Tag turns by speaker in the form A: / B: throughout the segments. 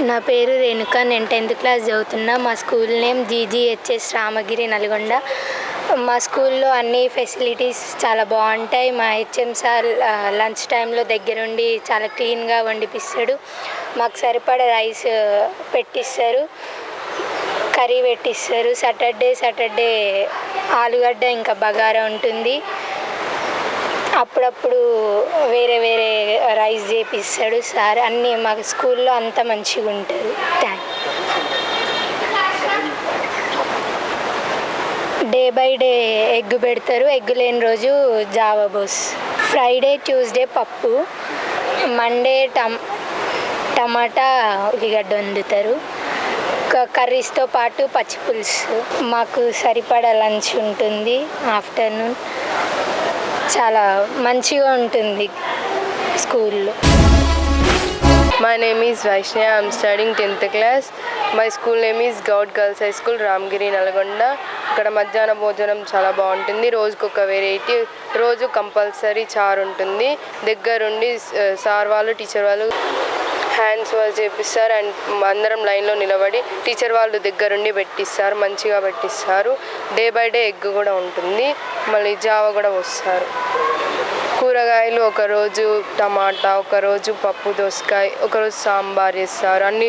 A: నా పేరు రేణుక. నేను 10th క్లాస్ చదువుతున్నా. మా school name GGHS Ramagiri Nalgonda. మా స్కూల్లో అన్ని ఫెసిలిటీస్ చాలా బాగుంటాయి. మా హెచ్ఎం సార్ లంచ్ టైంలో దగ్గరుండి చాలా క్లీన్గా వండిపిస్తాడు. మాకు సరిపడా రైస్ పెట్టిస్తారు, కర్రీ పెట్టిస్తారు. సాటర్డే ఆలుగడ్డ ఇంకా బగారా ఉంటుంది. అప్పుడప్పుడు వేరే రైస్ చేపిస్తాడు సార్. అన్నీ మాకు స్కూల్లో అంతా మంచిగా ఉంటుంది. డే బై డే ఎగ్ పెడతారు. ఎగ్ లేని రోజు జావా బోస్. ఫ్రైడే ట్యూస్డే పప్పు, మండే టమాటా ఉల్లిగడ్డ వండుతారు. కర్రీస్తో పాటు పచ్చి పులుసు. మాకు సరిపడా లంచ్ ఉంటుంది. ఆఫ్టర్నూన్ చాలా మంచిగా ఉంటుంది స్కూల్లో.
B: My name is Vaishnav. I am studying 10th class. My school name is Gaud Girls High School, Ramgiri, Nalgonda. ఇక్కడ మధ్యాహ్న భోజనం చాలా బాగుంటుంది. రోజుకొక వెరైటీ, రోజు కంపల్సరీ చారు ఉంటుంది. దగ్గరుండి సార్ వాళ్ళు టీచర్ వాళ్ళు హ్యాండ్స్ వాష్ చేపిస్తారు. అండ్ అందరం లైన్లో నిలబడి టీచర్ వాళ్ళు దగ్గరుండి పెట్టిస్తారు, మంచిగా పెట్టిస్తారు. డే బై డే ఎగ్ కూడా ఉంటుంది. మళ్ళీ జావ కూడా వస్తారు. కూరగాయలు ఒకరోజు టమాటా, ఒకరోజు పప్పు దోసకాయ, ఒకరోజు సాంబార్ చేస్తారు. అన్ని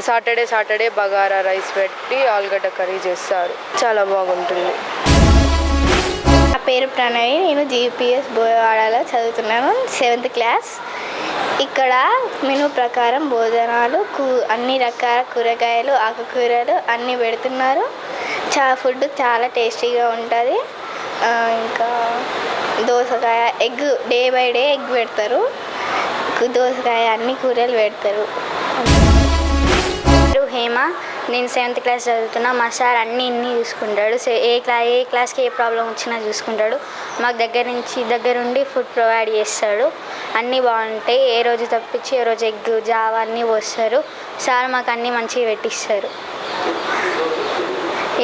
B: సాటర్డే బగారా రైస్ పెట్టి ఆలుగడ్డ కర్రీ చేస్తారు. చాలా బాగుంటుంది.
C: నా పేరు ప్రణవి. నేను జీపీఎస్ బోయవాడలో చదువుతున్నాను, 7th క్లాస్. ఇక్కడ మెనూ ప్రకారం భోజనాలు, అన్ని రకాల కూరగాయలు, ఆకుకూరలు అన్నీ పెడుతున్నారు. ఫుడ్ చాలా టేస్టీగా ఉంటుంది. ఇంకా దోసకాయ, egg day by day egg పెడతారు. దోసకాయ అన్ని కూరలు పెడతారు.
A: హేమ. నేను 7th క్లాస్ చదువుతున్నా. మా సార్ అన్నీ చూసుకుంటాడు. ఏ క్లాస్కి ఏ ప్రాబ్లం వచ్చినా చూసుకుంటాడు. మాకు దగ్గరుండి ఫుడ్ ప్రొవైడ్ చేస్తాడు. అన్నీ బాగుంటాయి. ఏ రోజు తప్పించి ఏ రోజు ఎగ్ జావా అన్నీ పోస్తారు. సార్ మాకు అన్నీ మంచిగా పెట్టిస్తారు.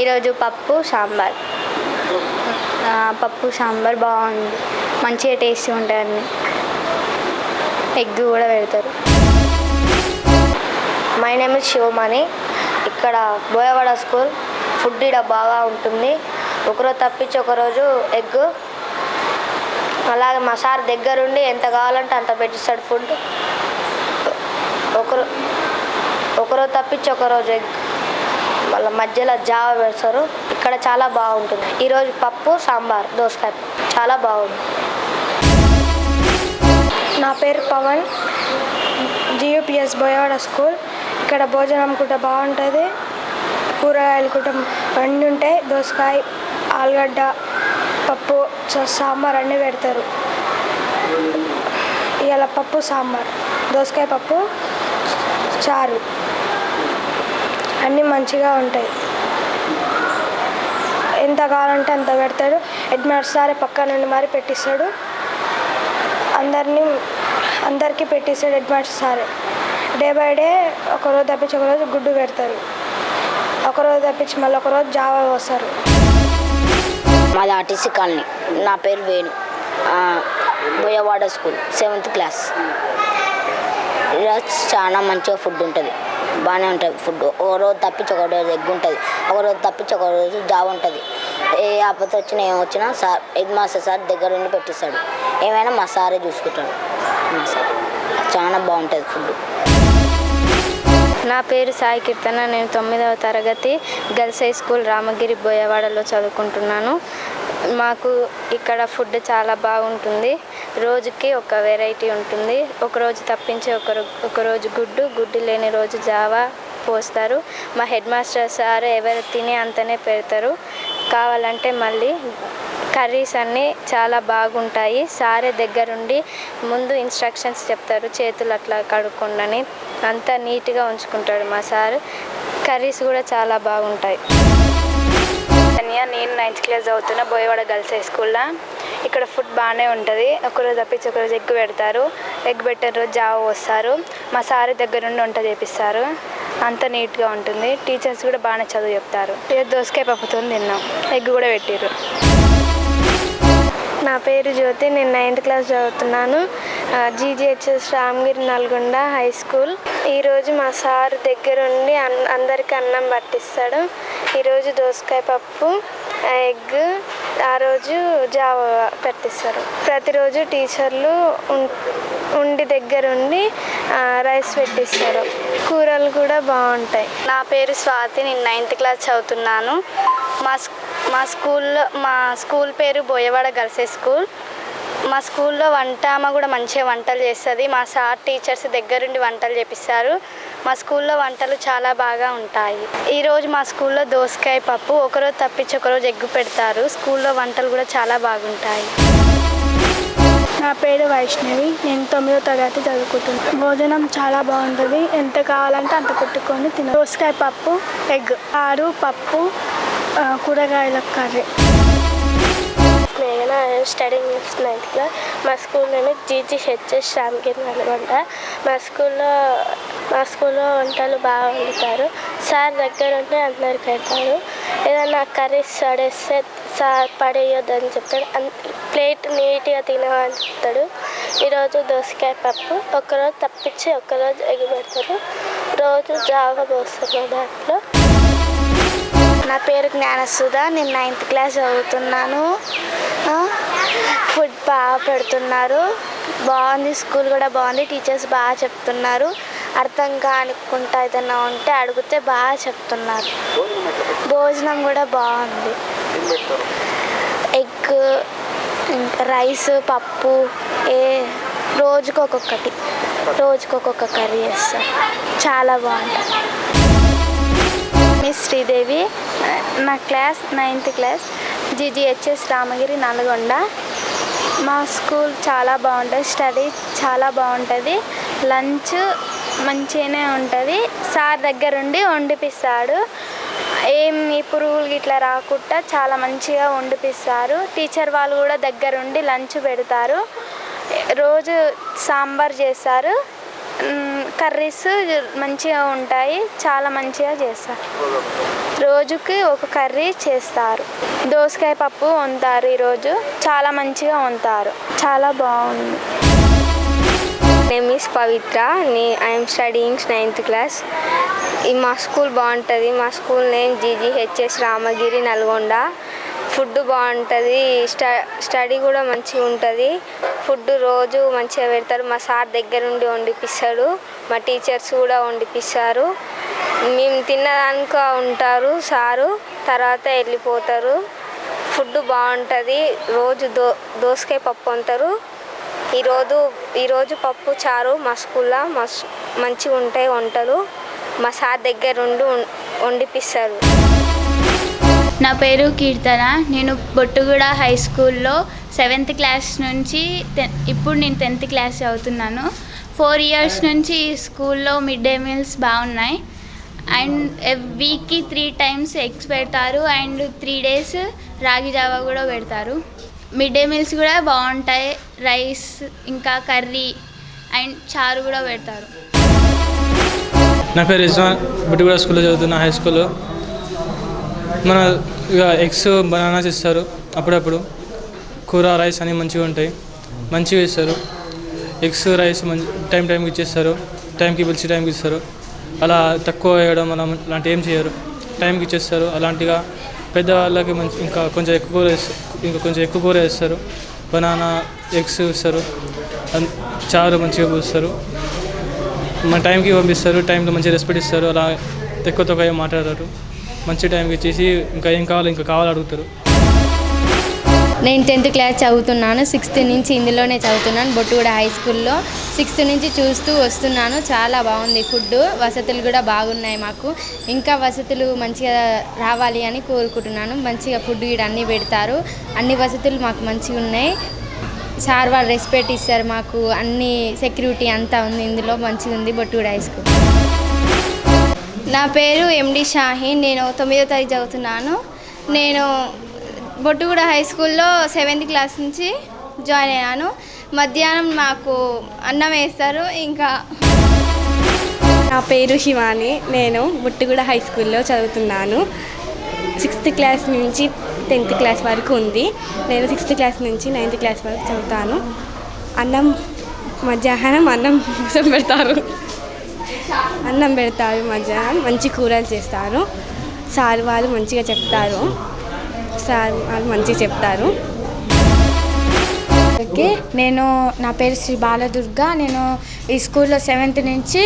A: ఈరోజు పప్పు సాంబార్ బాగుంది, మంచిగా టేస్టీ ఉంటుంది. అన్నీ ఎగ్ కూడా పెడతారు.
C: My name is Shivamani. ఇక్కడ బోయవాడ స్కూల్ ఫుడ్ ఇక్కడ బాగా ఉంటుంది. ఒకరోజు తప్పించి ఒకరోజు ఎగ్. అలాగే మా సార్ దగ్గరుండి ఎంత కావాలంటే అంత పెట్టిస్తాడు ఫుడ్. ఒకరోజు తప్పించి ఒకరోజు ఎగ్, వాళ్ళ మధ్యలో జావా పెడతారు. ఇక్కడ చాలా బాగుంటుంది. ఈరోజు పప్పు సాంబార్ దోసకాయ చాలా బాగుంది.
D: నా పేరు పవన్, జియూపిఎస్ బోయవాడ స్కూల్. ఇక్కడ భోజనం కూడా బాగుంటుంది. కూరగాయలు కూడా అన్నీ ఉంటాయి. దోసకాయ, ఆలుగడ్డ, పప్పు, సాంబార్ అన్నీ పెడతారు. ఇవాళ పప్పు సాంబార్, దోసకాయ పప్పు, చారు అన్నీ మంచిగా ఉంటాయి. ఎంత కావాలంటే అంత పెడతాడు. హెడ్ మాస్టర్ సారే పక్క నుండి మరి పెట్టిస్తాడు. అందరికీ పెట్టిస్తాడు హెడ్ మాస్టర్ సారే. డే బై డే ఒకరోజు తప్పించి ఒకరోజు గుడ్డు పెడతారు. ఒకరోజు తప్పించి మళ్ళీ ఒకరోజు జావా వస్తారు.
E: మాది ఆర్టీసీ కాలనీ. నా పేరు Venu, Boyawada school, 7th class. చాలా మంచిగా ఫుడ్ ఉంటుంది, బాగానే ఉంటుంది ఫుడ్. ఒకరోజు తప్పించి ఒకరోజు ఎగ్ ఉంటుంది, ఒకరోజు తప్పించి ఒకరోజు జావ ఉంటుంది. ఏ ఆపద వచ్చినా ఏమొచ్చినా సార్, హెడ్ మాస్టర్ సార్ దగ్గర ఉండి పెట్టిస్తాడు. ఏమైనా మా సారే చూసుకుంటాడు. మా సార్ చాలా బాగుంటుంది ఫుడ్.
A: నా పేరు సాయి కీర్తన. నేను 9వ తరగతి గర్ల్స్ హై స్కూల్ రామగిరి బోయవాడలో చదువుకుంటున్నాను. మాకు ఇక్కడ ఫుడ్ చాలా బాగుంటుంది. రోజుకి ఒక వెరైటీ ఉంటుంది. ఒకరోజు తప్పించి ఒకరోజు గుడ్డు లేని రోజు జావా పోస్తారు. మా హెడ్ మాస్టర్ సార్ ఎవరు తినే అంతనే పెడతారు. కావాలంటే మళ్ళీ కర్రీస్ అన్నీ చాలా బాగుంటాయి. సారే దగ్గరుండి ముందు ఇన్స్ట్రక్షన్స్ చెప్తారు, చేతులు అట్లా కడుక్కోండి, అంతా నీట్గా ఉంచుకుంటాడు మా సార్. కర్రీస్ కూడా చాలా బాగుంటాయి. నేను 9th క్లాస్ చదువుతున్న బోయవాడ గర్ల్స్ హై స్కూల్లో. ఇక్కడ ఫుడ్ బాగానే ఉంటుంది. ఒకరోజు తప్పించి ఒకరోజు ఎగ్ పెడతారు. ఎగ్ పెట్టిన రోజు జావ వస్తారు. మా సార్ దగ్గరుండి వంట చేపిస్తారు. అంత నీట్గా ఉంటుంది. టీచర్స్ కూడా బాగానే చదువు చెప్తారు. దోసకాయ పప్పుతో తిన్నాం, ఎగ్ కూడా పెట్టారు.
D: నా పేరు జ్యోతి. నేను 9th క్లాస్ చదువుతున్నాను.
A: GGHS Ramagiri Nalgonda high school. ఈరోజు మా సార్ దగ్గరుండి అందరికీ అన్నం పట్టిస్తాడు. ఈరోజు దోసకాయ పప్పు, ఎగ్, ఆ రోజు జావా పెట్టిస్తారు. ప్రతిరోజు టీచర్లు ఉండి దగ్గరుండి రైస్ పెట్టిస్తారు. కూరలు కూడా బాగుంటాయి.
F: నా పేరు స్వాతి, నేను 9th క్లాస్ చదువుతున్నాను. మా స్కూల్ పేరు బోయవాడ గర్ల్స్ హై స్కూల్. మా స్కూల్లో వంట అమ్మ కూడా మంచిగా వంటలు చేస్తుంది. మా సార్ టీచర్స్ దగ్గరుండి వంటలు చేపిస్తారు. మా స్కూల్లో వంటలు చాలా బాగా ఉంటాయి. ఈరోజు మా స్కూల్లో దోసకాయ పప్పు, ఒకరోజు తప్పించి ఒకరోజు ఎగ్గు పెడతారు. స్కూల్లో వంటలు కూడా చాలా బాగుంటాయి.
D: నా పేరు వైష్ణవి, నేను 9వ తరగతి చదువుకుంటున్నాను. భోజనం చాలా బాగుంటుంది. ఎంత కావాలంటే అంత పెట్టుకొని తిన. దోసకాయ పప్పు, ఎగ్, ఆరు, పప్పు, కూరగాయల కర్రీ.
A: Snehana studying 9th class. మా school name GGHS Ramagiri Nalgonda. మా స్కూల్లో వంటలు బాగా వండుతారు. సార్ దగ్గర ఉంటే అందరికి పెడతారు. ఏదైనా కర్రీస్ పడేస్తే సార్ పడేయొద్దని చెప్తాడు. ప్లేట్ నీట్గా తినమని చెప్తాడు. ఈరోజు దోసకాయ పప్పు, ఒకరోజు తప్పించి ఒకరోజు ఎగ్గు పెడతారు. రోజు జావా పోస్తారు దాంట్లో.
C: నా పేరు జ్ఞానసుధ, నేను 9th క్లాస్ చదువుతున్నాను. ఫుడ్ బాగా పెడుతున్నారు. బాగుంది, స్కూల్ కూడా బాగుంది. టీచర్స్ బాగా చెప్తున్నారు. అర్థం కానుకుంటా ఏదైనా ఉంటే అడిగితే బాగా చెప్తున్నారు. భోజనం కూడా బాగుంది. ఎగ్, రైస్, పప్పు, రోజుకొక కర్రీ చేస్తారు. చాలా బాగుంటుంది.
A: మిస్ శ్రీదేవి, నా class 9th class, GGHS Ramagiri Nalgonda. మా స్కూల్ చాలా బాగుంటుంది. స్టడీ చాలా బాగుంటుంది. లంచ్ మంచిగానే ఉంటుంది. సార్ దగ్గరుండి వండిపిస్తాడు. ఏమి పురుగులు ఇట్లా రాకుండా చాలా మంచిగా వండిపిస్తారు. టీచర్ వాళ్ళు కూడా దగ్గరుండి లంచ్ పెడతారు. రోజు సాంబార్ చేస్తారు. కర్రీస్ మంచిగా ఉంటాయి. చాలా మంచిగా చేస్తారు. రోజుకి ఒక కర్రీ చేస్తారు. దోసకాయ పప్పు వండుతారు. ఈరోజు చాలా మంచిగా వండుతారు. చాలా బాగుంది.
G: Name is Pavitra, I'm studying 9th class. మా స్కూల్ బాగుంటుంది. మా school name GGHS Ramagiri Nalgonda. Food బాగుంటుంది. స్టడీ కూడా మంచిగా ఉంటుంది. ఫుడ్ రోజు మంచిగా పెడతారు. మా సార్ దగ్గరుండి వండిపిస్తాడు. మా టీచర్స్ కూడా వండిపిస్తారు. మేము తిన్నదానిక ఉంటారు సారు, తర్వాత వెళ్ళిపోతారు. ఫుడ్ బాగుంటుంది. రోజు దోసకాయ పప్పు అంటారు. ఈరోజు పప్పు చారు మా స్కూల్లో మంచిగా ఉంటాయి వంటలు. మా సార్ దగ్గరుండి వండిపిస్తారు.
F: నా పేరు కీర్తన, నేను బొట్టుగూడ హై స్కూల్లో 7th క్లాస్ నుంచి ఇప్పుడు నేను 10th క్లాస్ చదువుతున్నాను. 4 years నుంచి ఈ స్కూల్లో మిడ్ డే మీల్స్ బాగున్నాయి. అండ్ వీక్కి 3 times ఎగ్స్ పెడతారు. అండ్ 3 days రాగి జావా కూడా పెడతారు. మిడ్ డే మీల్స్ కూడా బాగుంటాయి. రైస్, ఇంకా కర్రీ అండ్ చారు కూడా పెడతారు.
H: నా పేరు రిజ్వాన్, బొట్టుగూడ స్కూల్లో చదువుతున్నా, హై స్కూల్లో. మన ఇక ఎగ్స్, బనానాస్ ఇస్తారు. అప్పుడప్పుడు కూర, రైస్ అన్నీ మంచిగా ఉంటాయి. మంచిగా ఇస్తారు. ఎగ్స్, రైస్ టైంకి ఇచ్చేస్తారు. టైంకి పిలిచి టైంకి ఇస్తారు. అలా తక్కువ వేయడం అలా అలాంటి ఏం చేయరు. టైంకి ఇచ్చేస్తారు. అలాంటిగా పెద్దవాళ్ళకి ఇంకా కొంచెం ఎక్కువ కూర వేస్తారు. బనానా, ఎగ్స్ ఇస్తారు. చారు మంచిగా పూస్తారు. మన టైంకి పంపిస్తారు. టైంలో మంచిగా రెస్పెక్ట్ ఇస్తారు. అలా తక్కువ ఏం మాట్లాడతారు. మంచి టైంకి ఇచ్చేసి ఇంకా ఏం కావాలి అడుగుతారు.
I: నేను 10th క్లాస్ చదువుతున్నాను. 6th నుంచి ఇందులోనే చదువుతున్నాను, బొట్టుగూడ హై స్కూల్లో. 6th నుంచి చూస్తూ వస్తున్నాను. చాలా బాగుంది ఫుడ్. వసతులు కూడా బాగున్నాయి మాకు. ఇంకా వసతులు మంచిగా రావాలి అని కోరుకుంటున్నాను. మంచిగా ఫుడ్ కూడా అన్నీ పెడతారు. అన్ని వసతులు మాకు మంచిగా ఉన్నాయి. సార్ వాళ్ళు రెస్పెక్ట్ ఇస్తారు మాకు. అన్ని సెక్యూరిటీ అంతా ఉంది ఇందులో. మంచిగా ఉంది బొట్టుగూడ హై స్కూల్.
A: నా పేరు ఎండి షాహీన్, నేను 9వ తరగతి చదువుతున్నాను. నేను బొట్టుగూడ హై స్కూల్లో 7th క్లాస్ నుంచి జాయిన్ అయ్యాను. మధ్యాహ్నం మాకు అన్నం వేస్తారు. ఇంకా
J: నా పేరు శివాని, నేను బొట్టుగూడ హై స్కూల్లో చదువుతున్నాను. 6th క్లాస్ నుంచి 10th క్లాస్ వరకు ఉంది. నేను 6th క్లాస్ నుంచి 9th క్లాస్ వరకు చదువుతాను. అన్నం మధ్యాహ్నం అన్నం పెడతారు మధ్యాహ్నం మంచి కూరలు చేస్తారు. సార్ వాళ్ళు మంచిగా చెప్తారు.
F: ఓకే, నా పేరు శ్రీ బాలదుర్గ. నేను ఈ స్కూల్లో 7th నుంచి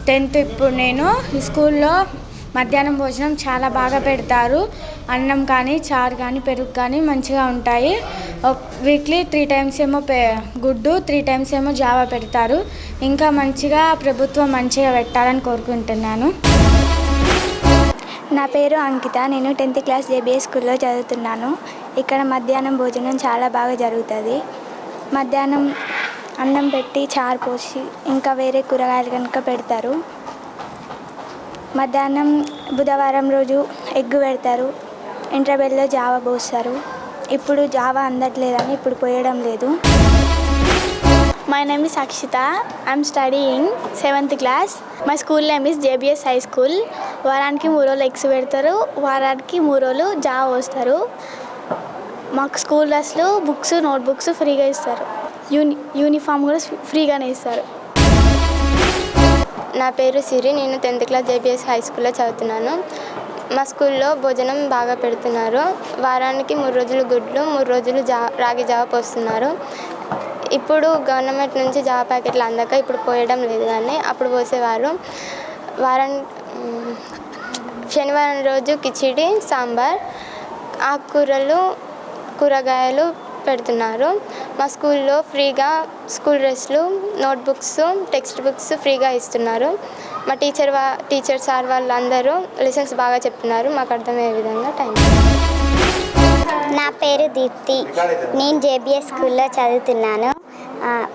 F: 10th. ఇప్పుడు నేను ఈ స్కూల్లో మధ్యాహ్నం భోజనం చాలా బాగా పెడతారు. అన్నం కానీ, చారు కానీ, పెరుగు కానీ మంచిగా ఉంటాయి. వీక్లీ 3 times ఏమో గుడ్డు, 3 times ఏమో జావా పెడతారు. ఇంకా మంచిగా ప్రభుత్వం మంచిగా పెట్టాలని కోరుకుంటున్నాను.
A: నా పేరు అంకిత. నేను 10th క్లాస్ జేబీఎస్ స్కూల్లో చదువుతున్నాను. ఇక్కడ మధ్యాహ్నం భోజనం చాలా బాగా జరుగుతుంది. మధ్యాహ్నం అన్నం పెట్టి చారు పోసి ఇంకా వేరే కూరగాయలు కనుక పెడతారు. మధ్యాహ్నం బుధవారం రోజు ఎగ్ పెడతారు. ఇంటర్వెల్లో జావా పోస్తారు. ఇప్పుడు జావా అందట్లేదని ఇప్పుడు పోయడం లేదు.
D: My name is Akshita. I'm studying 7th class. My school name is JBS High School. వారానికి 3 రోజులు ఎగ్స్ పెడతారు. వారానికి 3 రోజులు జావా పోస్తారు. మాకు స్కూల్ డ్రెస్లు, బుక్స్, నోట్బుక్స్ ఫ్రీగా ఇస్తారు. యూనిఫామ్ కూడా ఫ్రీగానే ఇస్తారు.
A: నా పేరు సిరి. నేను 10th క్లాస్ జేబీఎస్ హై స్కూల్లో చదువుతున్నాను. మా స్కూల్లో భోజనం బాగా పెడుతున్నారు. వారానికి 3 రోజులు గుడ్లు, 3 రోజులు రాగి జావ పోస్తున్నారు. ఇప్పుడు గవర్నమెంట్ నుంచి జావ ప్యాకెట్లు అందక ఇప్పుడు పోయడం లేదు, కానీ అప్పుడు పోసేవారు. శనివారం రోజు కిచిడి, సాంబార్, ఆకుకూరలు, కూరగాయలు పెడుతున్నారు. మా స్కూల్లో ఫ్రీగా స్కూల్ డ్రెస్లు, నోట్బుక్స్, టెక్స్ట్ బుక్స్ ఫ్రీగా ఇస్తున్నారు. మా టీచర్ సార్ వాళ్ళందరూ లెసన్స్ బాగా చెప్తున్నారు. మాకు అర్థమయ్యే విధంగా.
K: నా పేరు దీప్తి. నేను జేబీఎస్ స్కూల్లో చదువుతున్నాను.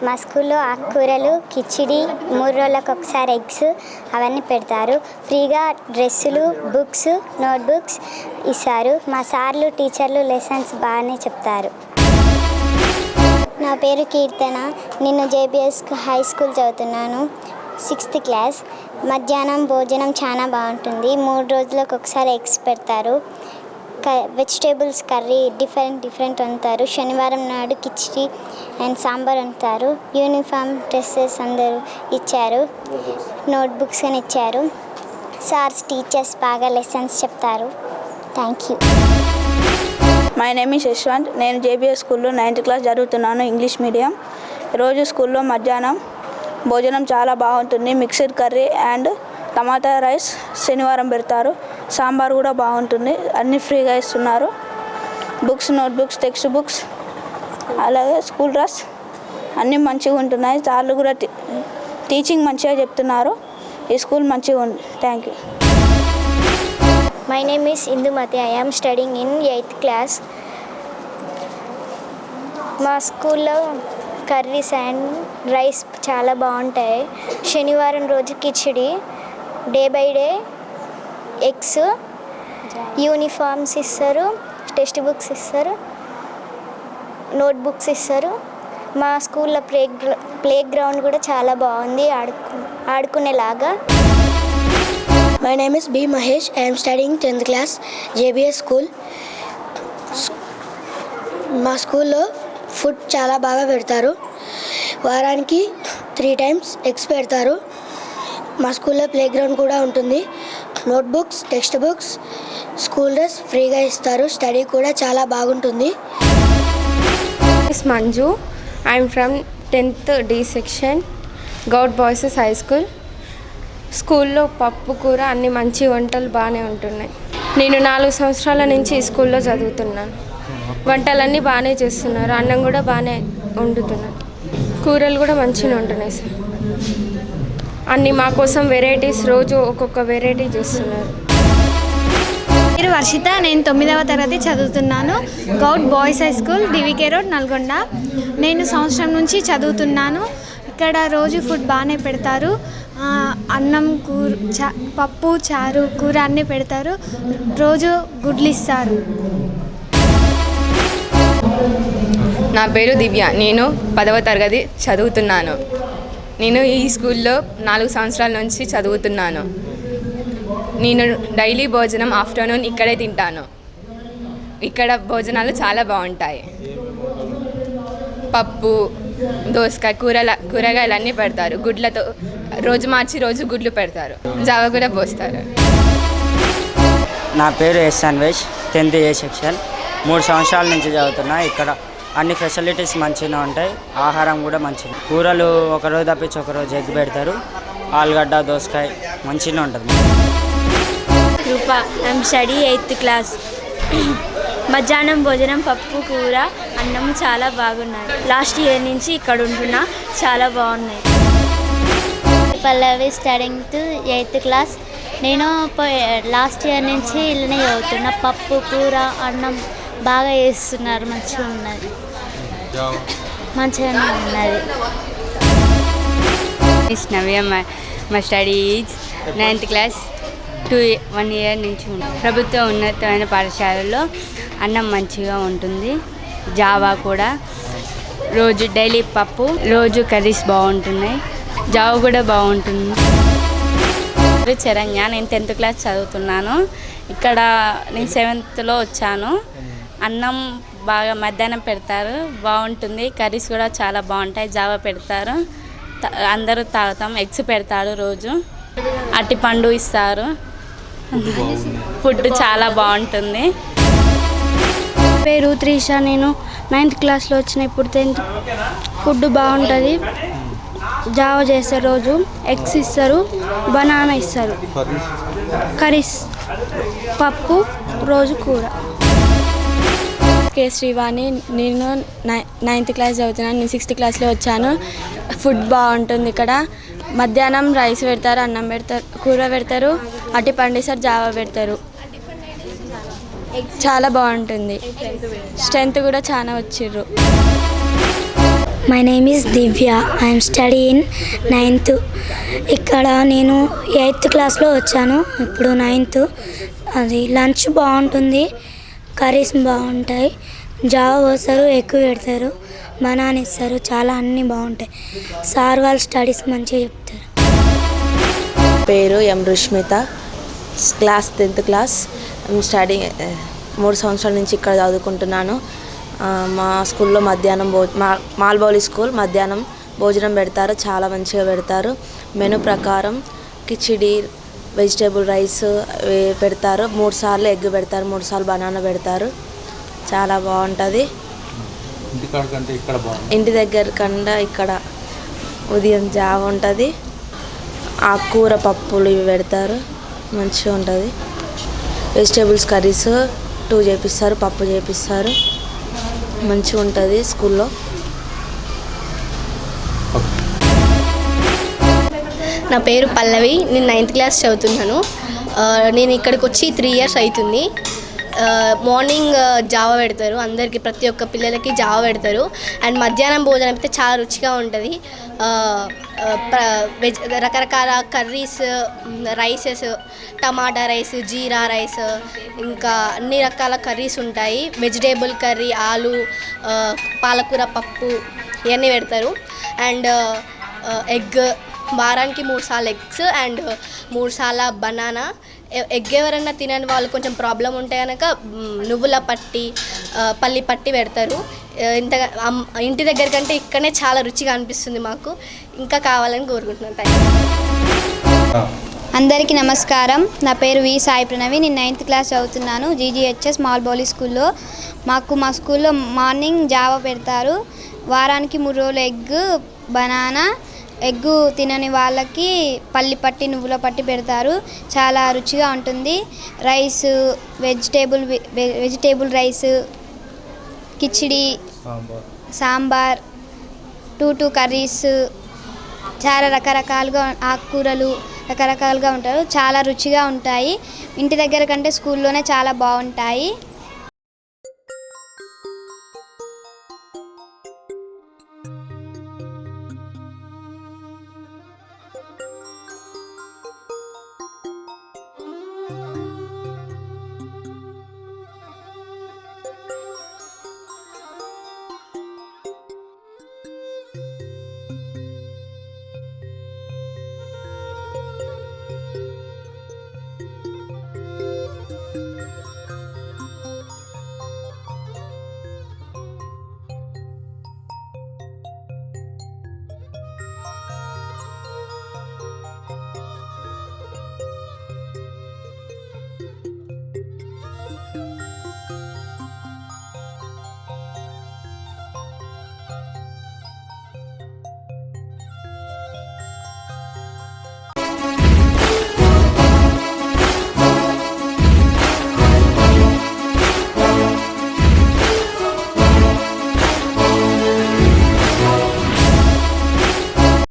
K: మా స్కూల్లో ఆకుకూరలు, కిచిడి, 3 రోజులకు ఒకసారి ఎగ్స్ అవన్నీ పెడతారు. ఫ్రీగా డ్రెస్సులు, బుక్స్, నోట్బుక్స్ ఇస్తారు. మా సార్లు, టీచర్లు లెసన్స్ బాగానే చెప్తారు. నా పేరు కీర్తన. నేను జేబీఎస్ హై స్కూల్ చదువుతున్నాను. 6th class. మధ్యాహ్నం భోజనం చాలా బాగుంటుంది. 3 రోజులకు ఒకసారి ఎగ్స్ పెడతారు. వెజిటేబుల్స్ కర్రీ డిఫరెంట్ వండుతారు. శనివారం నాడు కిచిడి అండ్ సాంబార్ వండుతారు. యూనిఫామ్ డ్రెస్సెస్ అందరూ ఇచ్చారు. నోట్బుక్స్ అని ఇచ్చారు. సార్స్, టీచర్స్ బాగా లెసన్స్ చెప్తారు. Thank you.
L: My name is Yashwant. నేను జేబీఎస్ స్కూల్లో 9th క్లాస్ చదువుతున్నాను, ఇంగ్లీష్ మీడియం. రోజు స్కూల్లో మధ్యాహ్నం భోజనం చాలా బాగుంటుంది. Mixed curry and tomato rice శనివారం పెడతారు. సాంబార్ కూడా బాగుంటుంది. అన్నీ ఫ్రీగా ఇస్తున్నారు. బుక్స్, నోట్బుక్స్, టెక్స్ట్ బుక్స్, అలాగే స్కూల్ డ్రెస్ అన్నీ మంచిగా ఉంటున్నాయి. సార్లు కూడా టీచింగ్ మంచిగా చెప్తున్నారు. ఈ స్కూల్ మంచిగా ఉంది. Thank you.
K: My name is Indumati. I am studying in 8th class. మా స్కూల్లో కర్రీస్ అండ్ రైస్ చాలా బాగుంటాయి. శనివారం రోజు khichdi, day by day eggs, uniforms ఇస్తారు, టెక్స్ట్ బుక్స్ ఇస్తారు, నోట్బుక్స్ ఇస్తారు. మా స్కూల్లో ప్లే గ్రౌండ్ కూడా చాలా బాగుంది ఆడుకునేలాగా.
C: My name is B. Mahesh. I am studying 10th class, JBS school. మా స్కూల్లో ఫుడ్ చాలా బాగా పెడతారు. వారానికి 3 times ఎగ్స్ పెడతారు. మా స్కూల్లో ప్లే గ్రౌండ్ కూడా ఉంటుంది. Notebooks, text books, school dress ఫ్రీగా ఇస్తారు. స్టడీ కూడా చాలా బాగుంటుంది.
G: Manju. I'm from 10th D section, Goud boys high school. స్కూల్లో పప్పు, కూర అన్ని మంచి వంటలు బాగానే ఉంటున్నాయి. నేను 4 సంవత్సరాల నుంచి ఈ స్కూల్లో చదువుతున్నాను. వంటలన్నీ బాగానే చేస్తున్నారు. అన్నం కూడా బాగానే వండుతున్నారు. కూరలు కూడా మంచిగా ఉంటున్నాయి సార్. అన్నీ మా కోసం వెరైటీస్, రోజు ఒక్కొక్క వెరైటీ చేస్తున్నారు.
M: పేరు వర్షిత. నేను 9వ తరగతి చదువుతున్నాను. Goud boys high school, డివికే road, Nalgonda. నేను సంవత్సరం నుంచి చదువుతున్నాను. ఇక్కడ రోజు ఫుడ్ బాగానే పెడతారు. అన్నం, పప్పు, చారు, కూర అన్నీ పెడతారు. రోజు గుడ్లు ఇస్తారు.
B: నా పేరు దివ్య. నేను 10వ తరగతి చదువుతున్నాను. నేను ఈ స్కూల్లో 4 సంవత్సరాల నుంచి చదువుతున్నాను. నేను డైలీ భోజనం ఆఫ్టర్నూన్ ఇక్కడే తింటాను. ఇక్కడ భోజనాలు చాలా బాగుంటాయి. పప్పు, దోసకాయ కూరగాయలు అన్నీ పెడతారు. గుడ్లతో రోజు మార్చి రోజు గుడ్లు పెడతారు. జావ కూడా పోస్తారు.
N: నా పేరు yes Anvesh, 10th A section. 3 సంవత్సరాల నుంచి చదువుతున్నా. ఇక్కడ అన్ని ఫెసిలిటీస్ మంచిగా ఉంటాయి, ఆహారం కూడా మంచిగా. కూరలు ఒకరోజు తప్పించి ఒకరోజు ఎగ్ పెడతారు. ఆలుగడ్డ, దోసకాయ మంచిగా ఉంటుంది.
O: కృప, ఐఎమ్ స్టడీ 8th క్లాస్. మధ్యాహ్నం భోజనం పప్పు, కూర, అన్నం చాలా బాగున్నాయి. లాస్ట్ ఇయర్ నుంచి ఇక్కడ ఉంటున్నా, చాలా బాగున్నాయి.
K: పల్లవి స్టడింగ్ 8th క్లాస్. నేను లాస్ట్ ఇయర్ నుంచి ఇల్లనే చదువుతున్నా. పప్పు, కూర, అన్నం బాగా చేస్తున్నారు, మంచిగా ఉన్నది.
B: నవ్య, మా study is 9th class. 1 year నుంచి ప్రభుత్వ ఉన్నతమైన పాఠశాలలో అన్నం మంచిగా ఉంటుంది. జావా కూడా రోజు డైలీ పప్పు, రోజు కర్రీస్ బాగుంటున్నాయి. జావా కూడా బాగుంటుంది.
P: చరణ్య, నేను 10th క్లాస్ చదువుతున్నాను. ఇక్కడ నేను 7thలో వచ్చాను. అన్నం బాగా మధ్యాహ్నం పెడతారు, బాగుంటుంది. కర్రీస్ కూడా చాలా బాగుంటాయి. జావా పెడతారు, అందరూ తాగుతాం. ఎగ్స్ పెడతారు రోజు. అరటిపండు ఇస్తారు. ఫుడ్ చాలా బాగుంటుంది.
O: పేరు త్రిష, నేను 9th క్లాస్లో వచ్చిన. ఇప్పుడు 10th. ఫుడ్ బాగుంటుంది. జావా చేస్తారు, రోజు ఎగ్స్ ఇస్తారు, బనానా ఇస్తారు, కర్రీస్, పప్పు, రోజు కూర.
J: కే శ్రీవాణి, నేను 9th క్లాస్ చదువుతున్నాను. నేను 6th క్లాస్లో వచ్చాను. ఫుడ్ బాగుంటుంది ఇక్కడ. మధ్యాహ్నం రైస్ పెడతారు, అన్నం పెడతారు, కూర పెడతారు, అట్టి పండిస్తారు, జావా పెడతారు. చాలా బాగుంటుంది. స్ట్రెంత్ కూడా చాలా వచ్చిర్రు.
K: My name is Divya, I'm study in 9th. ఇక్కడ నేను 8th క్లాస్లో వచ్చాను, ఇప్పుడు 9th. అది లంచ్ బాగుంటుంది, కర్రీస్ బాగుంటాయి, జావా పోస్తారు, ఎగ్ పెడతారు, బనానా ఇస్తారు, చాలా అన్నీ బాగుంటాయి. సార్ వాళ్ళు స్టడీస్ మంచిగా చెప్తారు.
Q: పేరు ఎం రుష్మిత, క్లాస్ 10th క్లాస్. స్టడీ 3 సంవత్సరాల నుంచి ఇక్కడ చదువుకుంటున్నాను. మా స్కూల్లో మధ్యాహ్నం మాల్బౌలి స్కూల్ మధ్యాహ్నం భోజనం పెడతారు, చాలా మంచిగా పెడతారు. మెనూ ప్రకారం కిచిడి, వెజిటేబుల్ రైస్ పెడతారు. 3 సార్లు ఎగ్ పెడతారు, 3 సార్లు బనానా పెడతారు. చాలా బాగుంటుంది. ఇంటి దగ్గర కన్నా ఇక్కడ ఉదయం జావ ఉంటుంది, ఆకుకూర పప్పులు ఇవి పెడతారు, మంచిగా ఉంటుంది. వెజిటేబుల్స్ కర్రీస్ 2 చేపిస్తారు, పప్పు చేపిస్తారు, మంచిగా ఉంటుంది స్కూల్లో.
R: నా పేరు పల్లవి, నేను 9th క్లాస్ చదువుతున్నాను. నేను ఇక్కడికి వచ్చి 3 years అవుతుంది. మార్నింగ్ జావా పెడతారు, అందరికీ ప్రతి ఒక్క పిల్లలకి జావా పెడతారు. అండ్ మధ్యాహ్నం భోజనం అయితే చాలా రుచిగా ఉంటుంది. రకరకాల కర్రీస్, రైసెస్, టమాటా రైస్, జీరా రైస్, ఇంకా అన్ని రకాల కర్రీస్ ఉంటాయి. వెజిటేబుల్ కర్రీ, ఆలు, పాలకూర పప్పు ఇవన్నీ పెడతారు. అండ్ ఎగ్, వారానికి 3 సార్లు ఎగ్స్ అండ్ 3 సార్లు బనానా. ఎగ్ ఎవరైనా తినని వాళ్ళు కొంచెం ప్రాబ్లం ఉంటే కనుక నువ్వుల పట్టి, పల్లి పట్టి పెడతారు. ఇంటి దగ్గర కంటే ఇక్కడనే చాలా రుచిగా అనిపిస్తుంది మాకు. ఇంకా కావాలని కోరుకుంటున్నాను.
S: అందరికీ నమస్కారం. నా పేరు వి సాయి ప్రణవి, నేను 9th క్లాస్ చదువుతున్నాను. జీజీహెచ్ఎస్ మాల్బౌలి స్కూల్లో. మా స్కూల్లో మార్నింగ్ జావా పెడతారు, వారానికి 3 రోజులు ఎగ్, బనానా. ఎగ్గు తినని వాళ్ళకి పల్లి పట్టి, నువ్వుల పట్టి పెడతారు, చాలా రుచిగా ఉంటుంది. Rice, vegetable rice, khichdi, sambar, 2 curries, చాలా రకరకాలుగా ఆకుకూరలు రకరకాలుగా ఉంటారు, చాలా రుచిగా ఉంటాయి. ఇంటి దగ్గర కంటే స్కూల్లోనే చాలా బాగుంటాయి.